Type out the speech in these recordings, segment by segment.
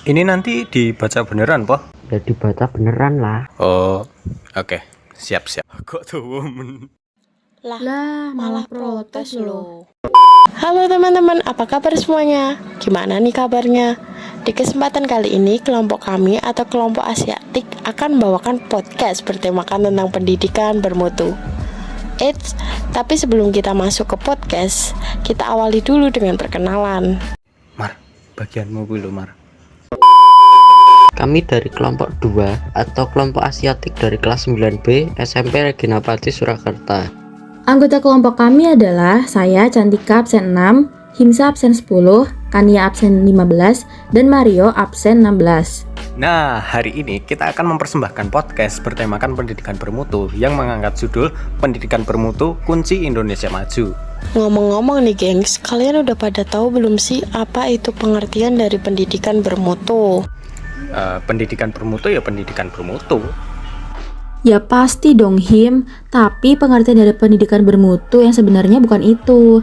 Ini nanti dibaca beneran, Po? Ya dibaca beneran lah. Oh, oke. Siap. Kok tuh Lah, malah protes loh. Halo teman-teman, apa kabar semuanya? Gimana nih kabarnya? Di kesempatan kali ini, kelompok kami atau kelompok Asiatik akan membawakan podcast bertemakan tentang pendidikan bermutu. Eits, tapi sebelum kita masuk ke podcast, kita awali dulu dengan perkenalan. Mar, bagianmu dulu, Mar. Kami dari kelompok 2 atau kelompok Asiatik dari kelas 9B SMP Regina Pacis Surakarta. Anggota kelompok kami adalah saya Cantika absen 6, Himsa absen 10, Kania absen 15, dan Mario absen 16. Nah, hari ini kita akan mempersembahkan podcast bertemakan pendidikan bermutu yang mengangkat judul Pendidikan Bermutu Kunci Indonesia Maju. Ngomong-ngomong nih gengs, kalian udah pada tahu belum sih apa itu pengertian dari pendidikan bermutu? Pendidikan bermutu ya pendidikan bermutu. Ya pasti dong Him, tapi pengertian dari pendidikan bermutu yang sebenarnya bukan itu.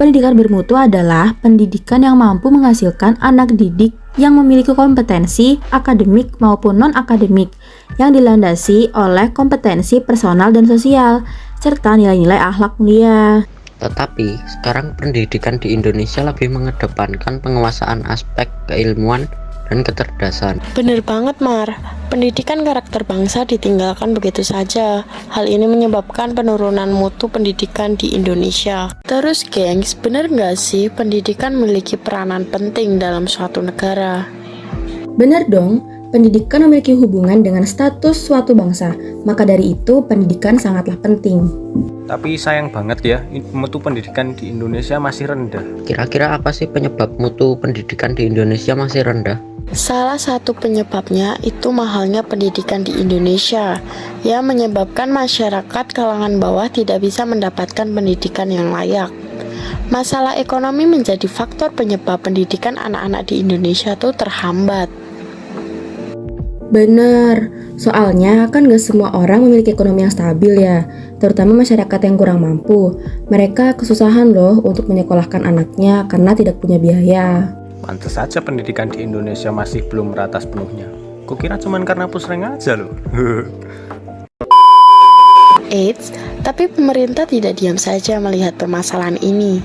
Pendidikan bermutu adalah pendidikan yang mampu menghasilkan anak didik yang memiliki kompetensi akademik maupun non-akademik yang dilandasi oleh kompetensi personal dan sosial, serta nilai-nilai akhlak mulia. Tetapi sekarang pendidikan di Indonesia lebih mengedepankan penguasaan aspek keilmuan dan kecerdasan. Bener banget Mar, pendidikan karakter bangsa ditinggalkan begitu saja. Hal ini menyebabkan penurunan mutu pendidikan di Indonesia. Terus gengs, bener nggak sih pendidikan memiliki peranan penting dalam suatu negara? Benar dong, pendidikan memiliki hubungan dengan status suatu bangsa, maka dari itu pendidikan sangatlah penting. Tapi sayang banget ya, mutu pendidikan di Indonesia masih rendah. Kira-kira apa sih penyebab mutu pendidikan di Indonesia masih rendah? Salah satu penyebabnya itu mahalnya pendidikan di Indonesia yang menyebabkan masyarakat kalangan bawah tidak bisa mendapatkan pendidikan yang layak. Masalah ekonomi menjadi faktor penyebab pendidikan anak-anak di Indonesia tuh terhambat. Bener, soalnya kan gak semua orang memiliki ekonomi yang stabil ya, terutama masyarakat yang kurang mampu. Mereka kesusahan loh untuk menyekolahkan anaknya karena tidak punya biaya. Pantes saja pendidikan di Indonesia masih belum merata sepenuhnya. Kukira cuman karena pusreng aja loh. Eits, tapi pemerintah tidak diam saja melihat permasalahan ini.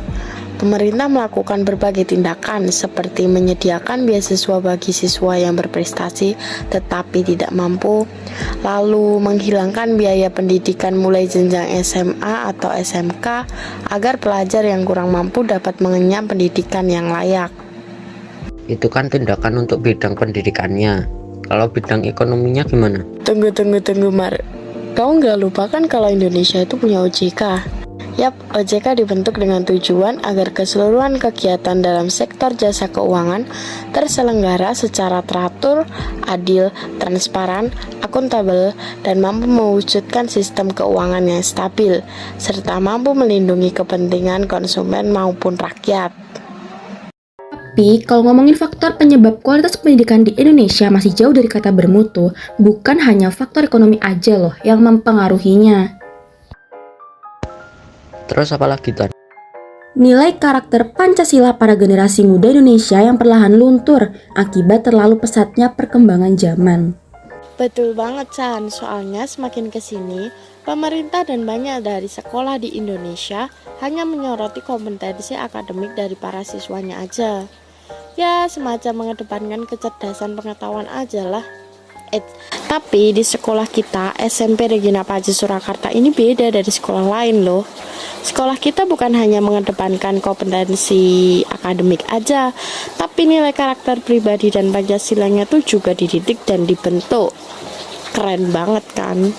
Pemerintah melakukan berbagai tindakan seperti menyediakan beasiswa bagi siswa yang berprestasi tetapi tidak mampu, lalu menghilangkan biaya pendidikan mulai jenjang SMA atau SMK agar pelajar yang kurang mampu dapat mengenyam pendidikan yang layak. Itu kan tindakan untuk bidang pendidikannya. Kalau bidang ekonominya gimana? Tunggu Mar, kau nggak lupa kan kalau Indonesia itu punya OJK? Yap, OJK dibentuk dengan tujuan agar keseluruhan kegiatan dalam sektor jasa keuangan terselenggara secara teratur, adil, transparan, akuntabel, dan mampu mewujudkan sistem keuangan yang stabil, serta mampu melindungi kepentingan konsumen maupun rakyat. Tapi kalau ngomongin faktor penyebab kualitas pendidikan di Indonesia masih jauh dari kata bermutu, bukan hanya faktor ekonomi aja loh yang mempengaruhinya. Terus apa lagi Tan? Nilai karakter Pancasila pada generasi muda Indonesia yang perlahan luntur akibat terlalu pesatnya perkembangan zaman. Betul banget Chan, soalnya semakin kesini, pemerintah dan banyak dari sekolah di Indonesia hanya menyoroti kompetensi akademik dari para siswanya aja. Ya, semacam mengedepankan kecerdasan pengetahuan aja lah. Tapi di sekolah kita, SMP Regina Pacis Surakarta ini beda dari sekolah lain loh. Sekolah kita bukan hanya mengedepankan kompetensi akademik aja, tapi nilai karakter pribadi dan Pancasilanya tuh juga dididik dan dibentuk. Keren banget kan?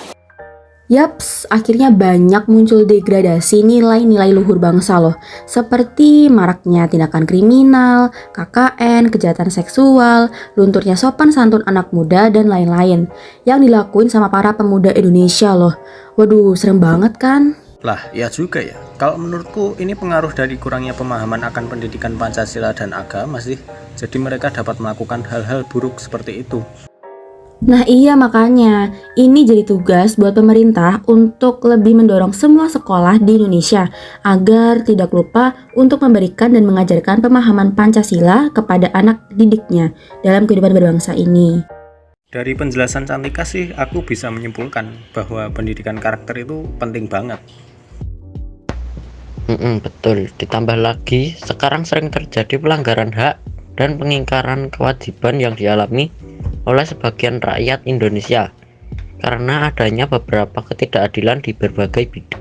Yaps, akhirnya banyak muncul degradasi nilai-nilai luhur bangsa loh, seperti maraknya tindakan kriminal, KKN, kejahatan seksual, lunturnya sopan santun anak muda, dan lain-lain yang dilakuin sama para pemuda Indonesia loh. Waduh, serem banget kan? Lah, ya juga ya. Kalau menurutku ini pengaruh dari kurangnya pemahaman akan pendidikan Pancasila dan agama sih. Jadi mereka dapat melakukan hal-hal buruk seperti itu. Nah iya makanya, ini jadi tugas buat pemerintah untuk lebih mendorong semua sekolah di Indonesia agar tidak lupa untuk memberikan dan mengajarkan pemahaman Pancasila kepada anak didiknya dalam kehidupan berbangsa ini. Dari penjelasan Cantika sih, aku bisa menyimpulkan bahwa pendidikan karakter itu penting banget. Betul, ditambah lagi sekarang sering terjadi pelanggaran hak dan pengingkaran kewajiban yang dialami oleh sebagian rakyat Indonesia karena adanya beberapa ketidakadilan di berbagai bidang.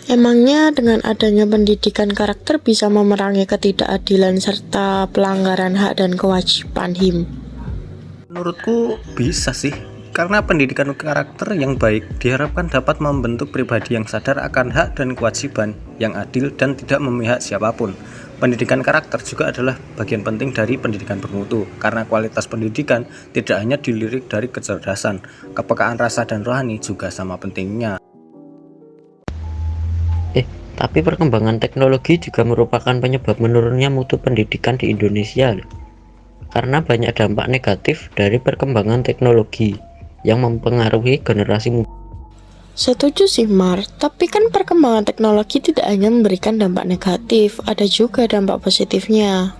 Emangnya dengan adanya pendidikan karakter bisa memerangi ketidakadilan serta pelanggaran hak dan kewajiban HIM? Menurutku bisa sih, karena pendidikan karakter yang baik diharapkan dapat membentuk pribadi yang sadar akan hak dan kewajiban yang adil dan tidak memihak siapapun. Pendidikan karakter juga adalah bagian penting dari pendidikan bermutu, karena kualitas pendidikan tidak hanya dilirik dari kecerdasan, kepekaan rasa dan rohani juga sama pentingnya. Tapi perkembangan teknologi juga merupakan penyebab menurunnya mutu pendidikan di Indonesia loh. Karena banyak dampak negatif dari perkembangan teknologi yang mempengaruhi generasi muda. Setuju sih Mar, tapi kan perkembangan teknologi tidak hanya memberikan dampak negatif, ada juga dampak positifnya.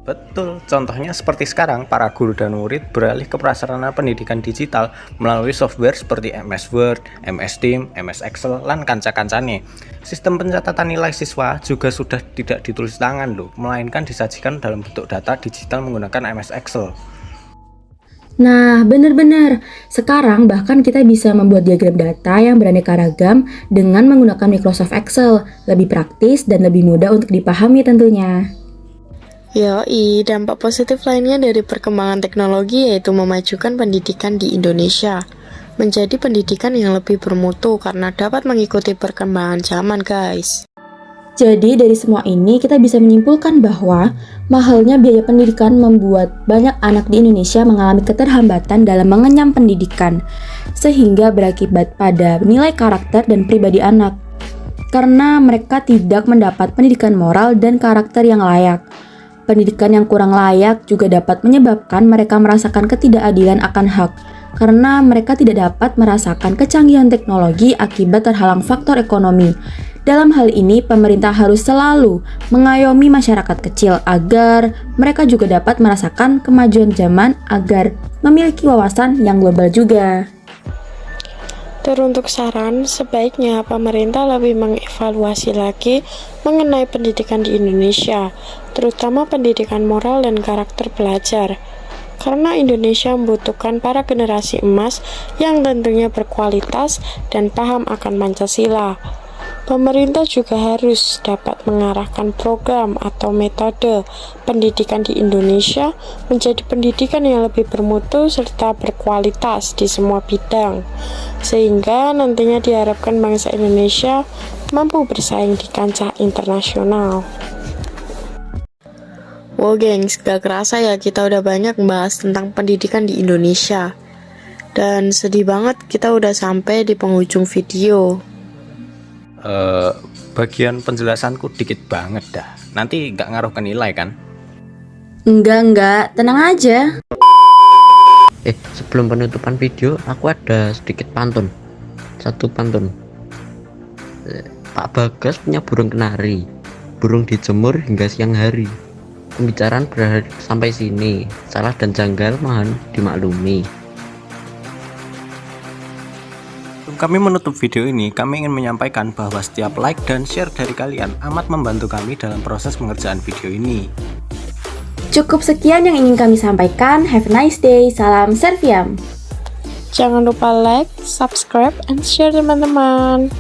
Betul, contohnya seperti sekarang para guru dan murid beralih ke prasarana pendidikan digital melalui software seperti MS Word, MS Team, MS Excel, dan kanca-kancane. Sistem pencatatan nilai siswa juga sudah tidak ditulis tangan loh, melainkan disajikan dalam bentuk data digital menggunakan MS Excel. Nah, benar-benar. Sekarang bahkan kita bisa membuat diagram data yang beraneka ragam dengan menggunakan Microsoft Excel. Lebih praktis dan lebih mudah untuk dipahami tentunya. Yoi, dampak positif lainnya dari perkembangan teknologi yaitu memajukan pendidikan di Indonesia menjadi pendidikan yang lebih bermutu karena dapat mengikuti perkembangan zaman, guys. Jadi dari semua ini kita bisa menyimpulkan bahwa mahalnya biaya pendidikan membuat banyak anak di Indonesia mengalami keterhambatan dalam mengenyam pendidikan, sehingga berakibat pada nilai karakter dan pribadi anak. Karena mereka tidak mendapat pendidikan moral dan karakter yang layak. Pendidikan yang kurang layak juga dapat menyebabkan mereka merasakan ketidakadilan akan hak, karena mereka tidak dapat merasakan kecanggihan teknologi akibat terhalang faktor ekonomi. Dalam hal ini, pemerintah harus selalu mengayomi masyarakat kecil agar mereka juga dapat merasakan kemajuan zaman agar memiliki wawasan yang global juga. Teruntuk saran, sebaiknya pemerintah lebih mengevaluasi lagi mengenai pendidikan di Indonesia, terutama pendidikan moral dan karakter pelajar. Karena Indonesia membutuhkan para generasi emas yang tentunya berkualitas dan paham akan Pancasila. Pemerintah juga harus dapat mengarahkan program atau metode pendidikan di Indonesia menjadi pendidikan yang lebih bermutu serta berkualitas di semua bidang, sehingga nantinya diharapkan bangsa Indonesia mampu bersaing di kancah internasional. Wow gengs, gak kerasa ya kita udah banyak membahas tentang pendidikan di Indonesia. Dan sedih banget kita udah sampai di penghujung video. Bagian penjelasanku dikit banget dah. Nanti nggak ngaruh ke nilai kan? Enggak, tenang aja. Sebelum penutupan video, aku ada sedikit pantun. Satu pantun. Pak Bagas punya burung kenari. Burung dijemur hingga siang hari. Pembicaraan berakhir sampai sini. Salah dan janggal mohon dimaklumi. Kami menutup video ini, kami ingin menyampaikan bahwa setiap like dan share dari kalian amat membantu kami dalam proses pengerjaan video ini. Cukup sekian yang ingin kami sampaikan. Have a nice day. Salam Serviam. Jangan lupa like, subscribe, and share teman-teman.